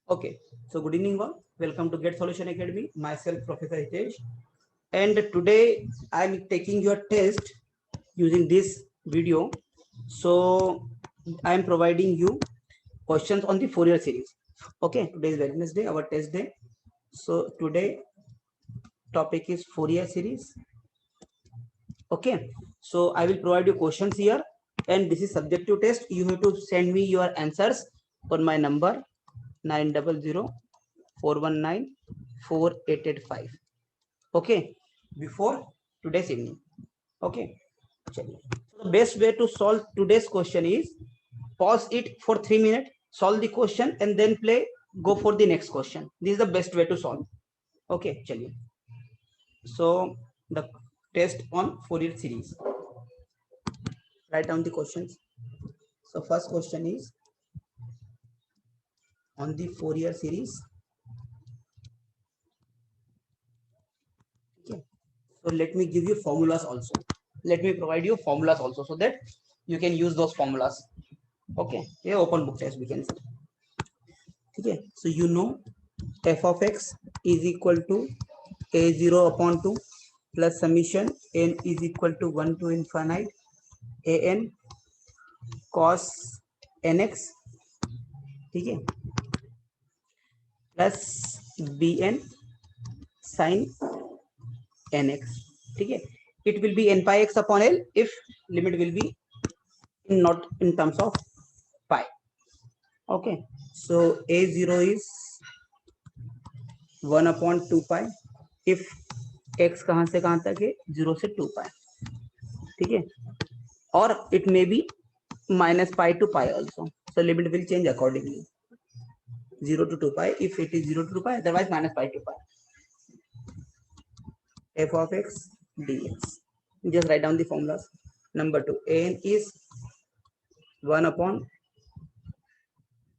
Okay, so good evening, all. Welcome to Get Solution Academy. Myself, Professor Hitesh, and today I'm taking your test using this video. So I'm providing you questions on the Fourier series. Okay, today is Wednesday, our test day. So today topic is Fourier series. Okay, so I will provide you questions here, and this is subjective test. You have to send me your answers on my number 900 419 4885. Okay, before today's evening. Okay, so the best way to solve today's question is pause it for 3 minutes, solve the question, and then play, go for the next question. This is the best way to solve. Okay, chaliye. So the test on Fourier series. Write down the questions. So first question is on the Fourier series. Okay, so let me give you formulas also. Let me provide you formulas also so that you can use those formulas. Okay, yeah, open book test we can say. Okay, so you know f of x is equal to a0 upon 2 plus summation n is equal to 1 to infinite an cos nx, ठीक है, plus bn sin nx, ठीक है. It will be n pi x upon l if limit will be not in terms of pi. Okay, so a0 is 1 upon 2 pi if x कहां से कहां तक है, 0 से 2 pi, ठीक है. और it may be minus pi to pi also, so limit will change accordingly, 0 to 2 pi if it is 0 to 2 pi, otherwise minus pi to pi. F of x dx, just write down the formulas. Number 2, an is 1 upon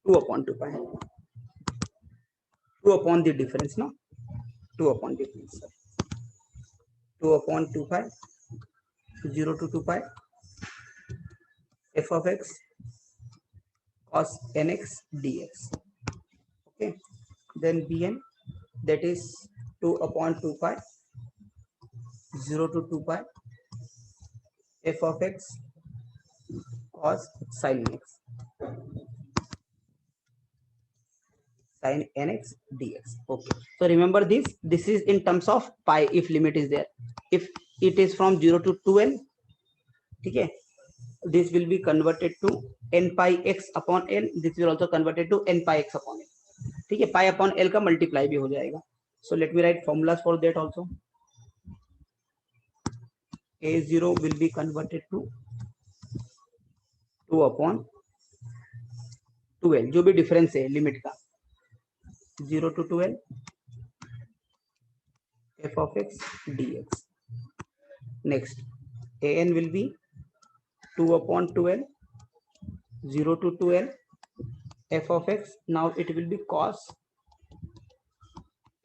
2 upon 2 pi, 2 upon the difference, no, 2 upon difference, 2 upon 2 pi, 0 to 2 pi, f of x cos nx dx. Okay, then bn, that is 2 upon 2 pi, 0 to 2 pi, f of x cos sin x, sin nx dx. Okay, so remember this is in terms of pi if limit is there. If it is from 0 to 2n, okay, this will be converted to n pi x upon l. This will also converted to n pi x upon l, ठीक है. pi upon l का multiply भी हो जाएगा. So let me write formulas for that also. a0 will be converted to 2 upon 2l, जो भी difference है limit का, 0 to 2l f of x dx. Next, an will be 2 upon 2l, 0 to 2l f of x. Now it will be cos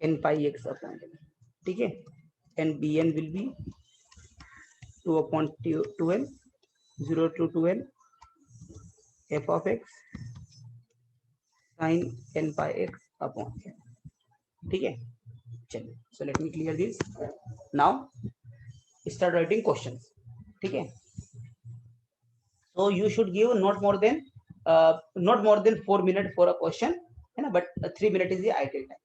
n pi x upon l, ठीक है. And bn will be 2 upon 2l, 0 to 2l f of x sin n pi x upon l, ठीक है. चलिए, so let me clear this. Now start writing questions, ठीक है. So you should give not more than 4 minutes for a question, है ना, but 3 minutes is the ideal time.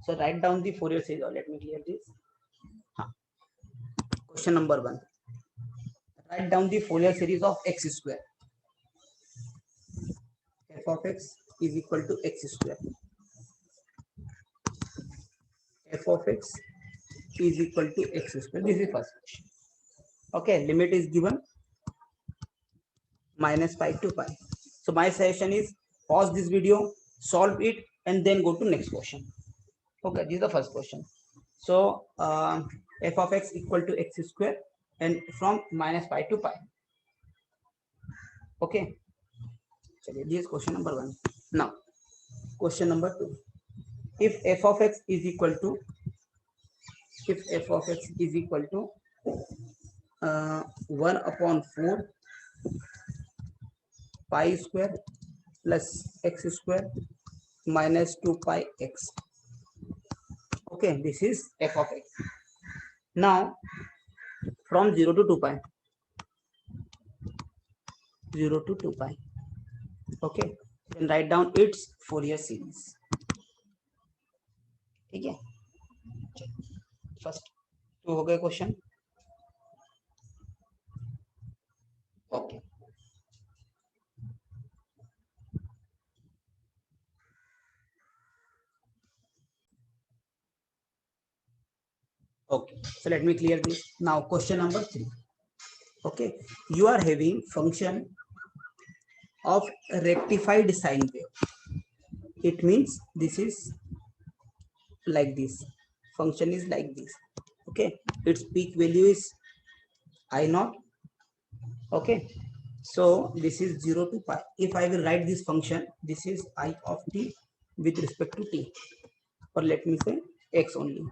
So write down the Fourier series. Let me clear this. Question number 1. Write down the Fourier series of x square. F of x is equal to x square. F of x is equal to x square. This is first question. Okay, limit is given minus pi to pi. So my suggestion is pause this video, solve it, and then go to next question. Okay, this is the first question. So f of x equal to x square and from minus pi to pi. Okay, this is question number 1. Now question number 2. If f of x is equal to 1 upon 4 pi square plus x square minus 2 pi x. Okay, this is f of x. Now from 0 to 2 pi, 0 to 2 pi. Okay, then write down its Fourier series. ठीक है, first to हो गए question. Okay, okay, so let me clear this. Now question number 3. Okay, you are having function of rectified sine wave. It means this is like this, function is like this. Okay, its peak value is I naught. Okay, so this is 0 to pi. If I will write this function, this is I of t with respect to t, or let me say x only,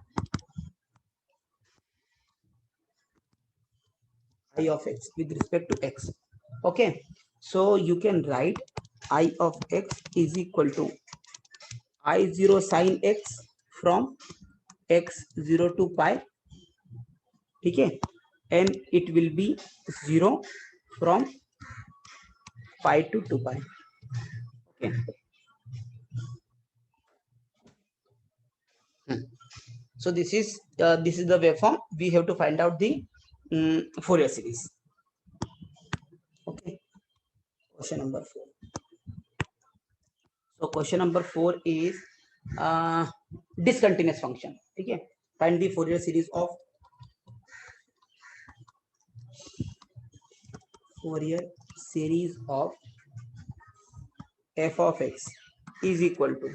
I of x with respect to x. Okay, so you can write I of x is equal to I0 sin x from x0 to pi. ठीक है, and it will be 0 from pi to 2 pi. Okay, so this is the waveform. We have to find out the Fourier series. Okay, question number 4. So question number 4 is discontinuous function. ठीक है, find the Fourier series of f of x is equal to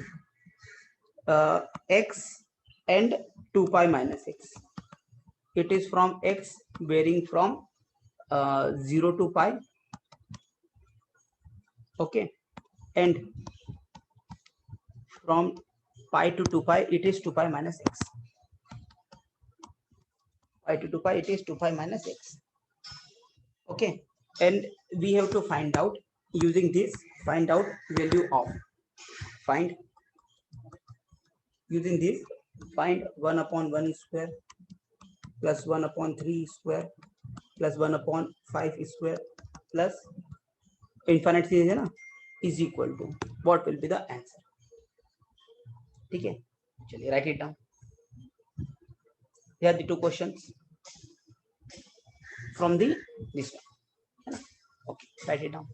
x and 2 pi minus x. It is from x varying from 0 to pi. Okay, and from pi to 2 pi it is 2 pi minus x. Pi to 2 pi it is 2 pi minus x. Okay, and we have to find out using this, find out value of, find using this, find 1 upon 1 square plus 1 upon 3 square plus 1 upon 5 square plus infinite series है ना, is equal to what will be the answer. ठीक है, चलिए write it down. Here are the two questions from the this one है ना. Okay, write it down.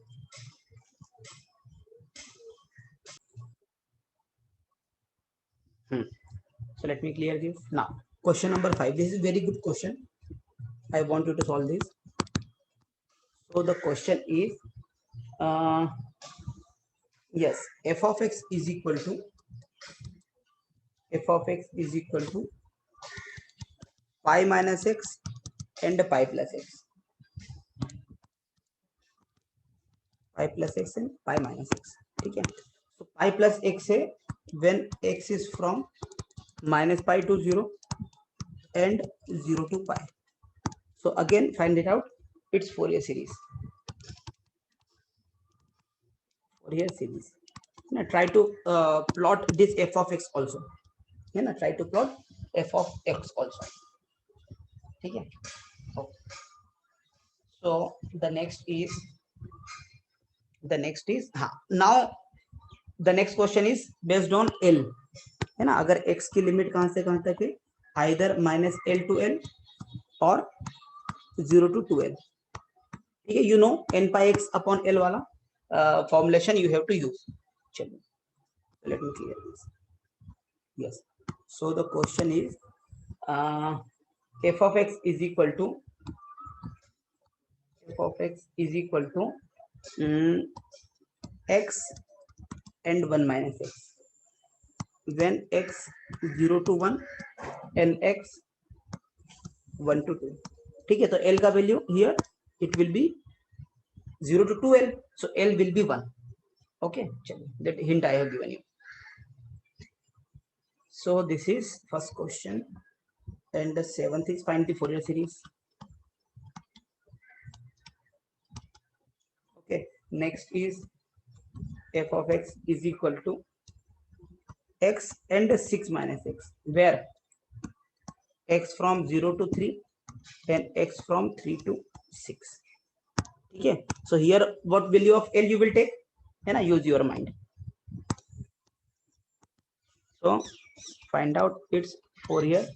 So let me clear this. Now question number 5, this is very good question. I want you to solve this. So the question is yes, f of x is equal to pi minus x and pi plus x, pi plus x and pi minus x. ठीक है, so pi plus x है when x is from minus pi to 0 and 0 to pi. So again find it out, its Fourier series. Fourier series. Now try to plot this f of x also. है ना, try to plot f of x also. ठीक है. Okay. So the next is हाँ, now the next question is based on L है ना. अगर x की limit कहां से कहां तक है, either minus L to L or 0 to 2L. ठीक है, you know n pi x upon L वाला formulation you have to use. चलिए, let me clear this. Yes, so the question is f of x is equal to x and 1 minus x when x 0 to 1 and x 1 to 2. ठीक है, तो L का value here it will be 0 to 2L, so L will be 1. Okay, चलिए, that hint I have given you. So this is first question, and the 7th is find the Fourier series. Okay, next is f of x is equal to x and 6 minus x, where x from 0 to 3 and x from 3 to 6. Okay, so here what value of L you will take, and use your mind. So find out its Fourier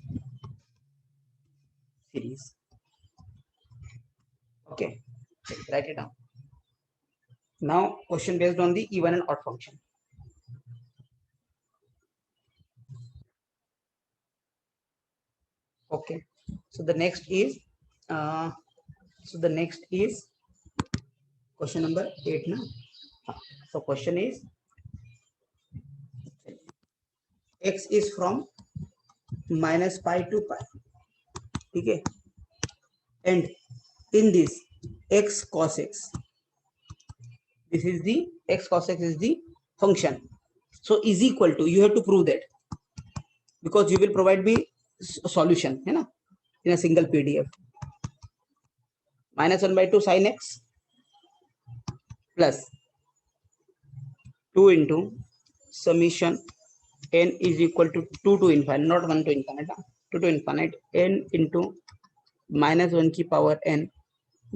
series. Okay, write it down. Now question based on the even and odd function. Okay, so the next is question number 8 now. So question is x is from minus pi to pi. Okay, and in this x cos x, this is the x cos x is the function, so is equal to, you have to prove that, because you will provide me a solution, है ना, in a single PDF. Minus 1 by 2 sin x plus 2 into summation n is equal to 2 to infinite, not 1 to infinite, 2 to infinite, n into minus 1 की power n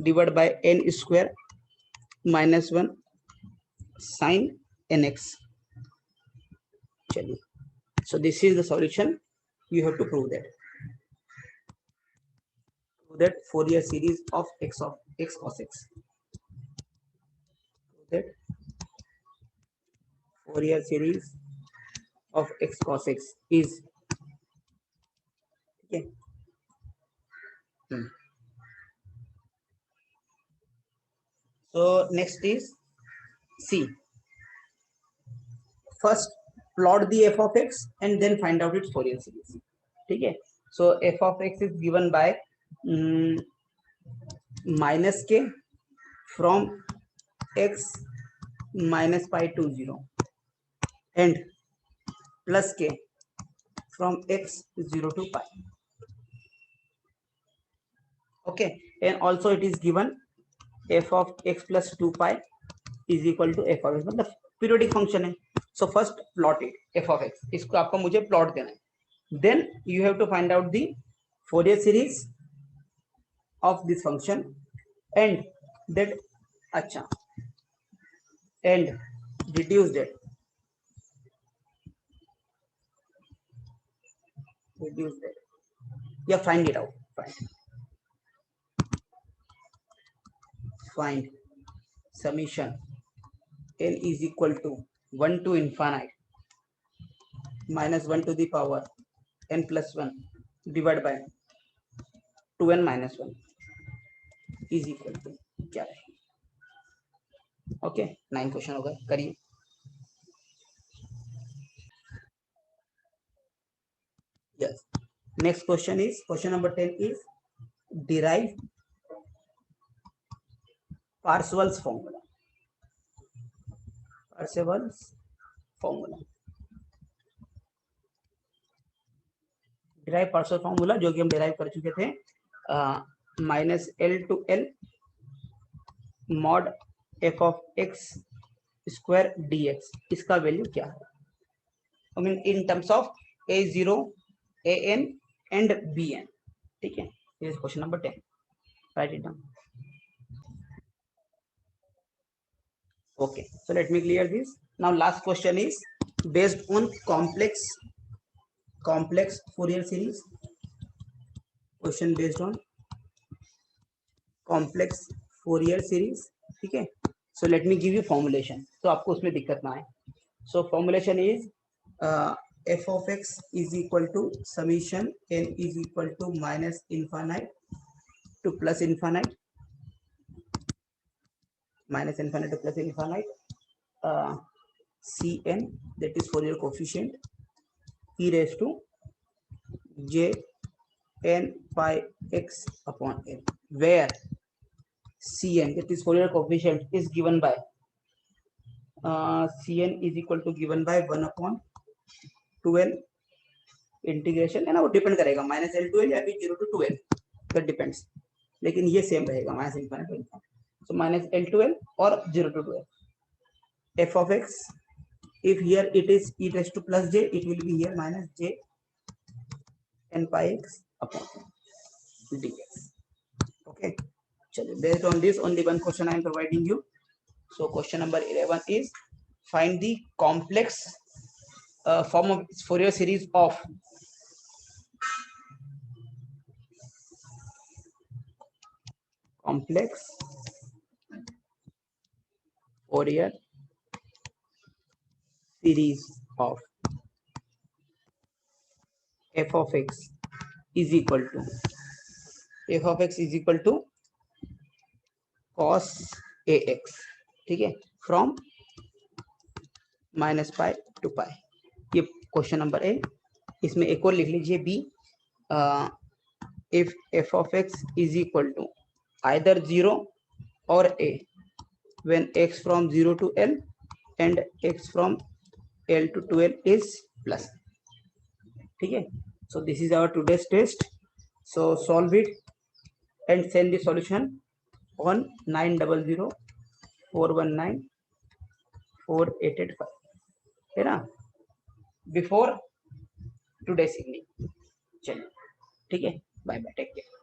divided by n square minus 1 sin nx. चलिए, so this is the solution. You have to prove that Fourier series of x cos x. That Fourier series of x cos x is okay. So next is C. First plot the f of x and then find out its Fourier series. Okay. So f of x is given by minus k from x minus pi to 0 and plus k from x 0 to pi. Okay, and also it is given f of x plus 2 pi is equal to f of x, मतलब periodic function है. So first plot it, f of x, इसको आपको मुझे plot देना है. Then you have to find out the Fourier series of this function and that अच्छा and reduce that. Yeah, find it out. Find summation n is equal to 1 to infinite minus 1 to the power n plus 1 divided by 2n minus 1 is equal to क्या है. Okay, 9 question हो गए, करिए. Yes, next question is question number 10 is derive Parseval's formula. derive Parseval formula जो कि हम derive कर चुके थे, minus L to L mod f of x square dx, इसका वैल्यू क्या है? I mean in terms of a0, an and bn. ठीक है, this is question number 10. Write it down. Okay, so let me clear this. Now last question is based on complex Fourier series. Question based on complex Fourier series. ठीक है, so let me give you formulation, तो आपको उसमें दिक्कत ना आए. So formulation is f of x is equal to summation n is equal to minus infinite to plus infinite, minus infinite to plus infinite, Cn, that is Fourier coefficient, e raised to j n pi x upon n, where Cn, that is Fourier coefficient, is given by Cn is equal to given by 1 upon 2l integration है ना, वो depend करेगा minus L to L या फिर 0 to 2l, that depends, लेकिन ये same रहेगा minus infinite to infinite. So minus L to L और 0 to 2l. f of x, if here it is e raised to plus j, it will be here minus j n pi x upon dx. Okay, chalo, based on this only one question I am providing you. So question number 11 is find the complex form of Fourier series of complex Fourier series of f of x is equal to cos ax, ठीक है, from minus pi to pi. ये question number A. इसमें एक और लिख लीजिए B. If F of X is equal to either 0 और a when x from 0 to l and x from l to 12 is plus. ठीक है. So this is our today's test. So solve it and send the solution on 90041948885, है ना, before today's evening. चलिए ठीक है, bye bye, take care.